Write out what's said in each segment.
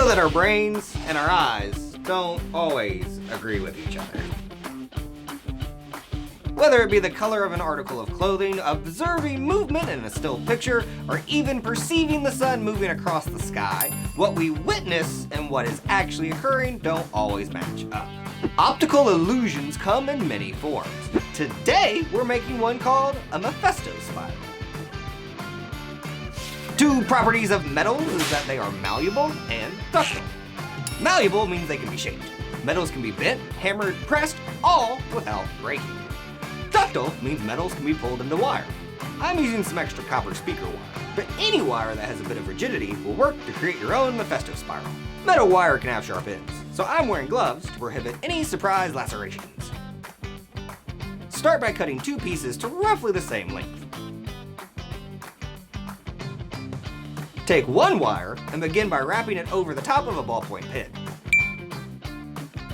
know that our brains and our eyes don't always agree with each other. Whether it be the color of an article of clothing, observing movement in a still picture, or even perceiving the sun moving across the sky, what we witness and what is actually occurring don't always match up. Optical illusions come in many forms. Today, we're making one called a Mephisto Spiral. Two properties of metals is that they are malleable and ductile. Malleable means they can be shaped. Metals can be bent, hammered, pressed, all without breaking. Ductile means metals can be pulled into wire. I'm using some extra copper speaker wire, but any wire that has a bit of rigidity will work to create your own Mephisto Spiral. Metal wire can have sharp ends, so I'm wearing gloves to prohibit any surprise lacerations. Start by cutting two pieces to roughly the same length. Take one wire and begin by wrapping it over the top of a ballpoint pen.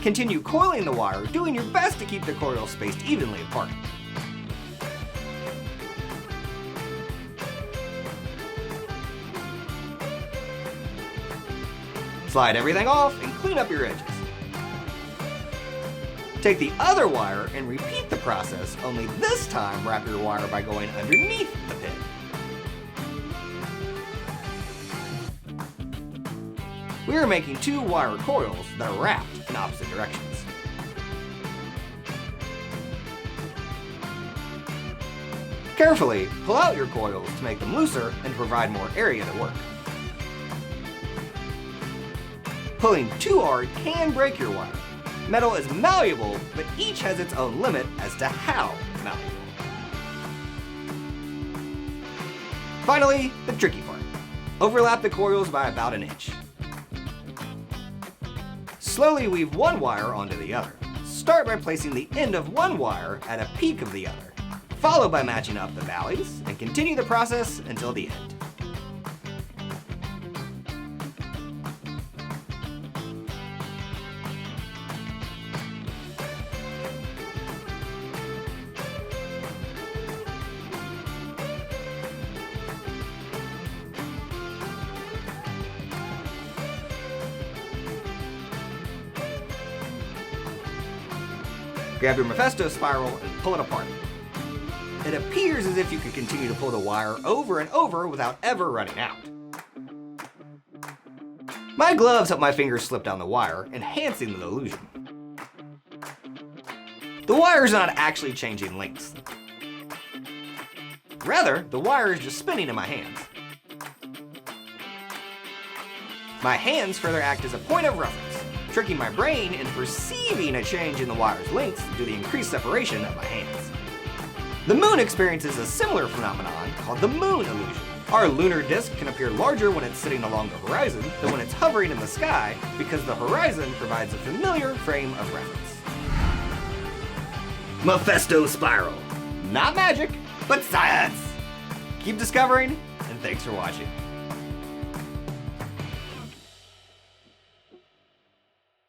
Continue coiling the wire, doing your best to keep the coils spaced evenly apart. Slide everything off and clean up your edges. Take the other wire and repeat the process, only this time wrap your wire by going underneath the pin. We are making two wire coils that are wrapped in opposite directions. Carefully pull out your coils to make them looser and to provide more area to work. Pulling too hard can break your wire. Metal is malleable, but each has its own limit as to how malleable. Finally, the tricky part. Overlap the coils by about an inch. Slowly weave one wire onto the other. Start by placing the end of one wire at a peak of the other, followed by matching up the valleys, and continue the process until the end. Grab your Mephisto Spiral and pull it apart. It appears as if you could continue to pull the wire over and over without ever running out. My gloves help my fingers slip down the wire, enhancing the illusion. The wire is not actually changing lengths. Rather, the wire is just spinning in my hands. My hands further act as a point of reference, tricking my brain into perceiving a change in the wire's length due to the increased separation of my hands. The moon experiences a similar phenomenon called the moon illusion. Our lunar disk can appear larger when it's sitting along the horizon than when it's hovering in the sky because the horizon provides a familiar frame of reference. Mephisto Spiral. Not magic, but science! Keep discovering, and thanks for watching.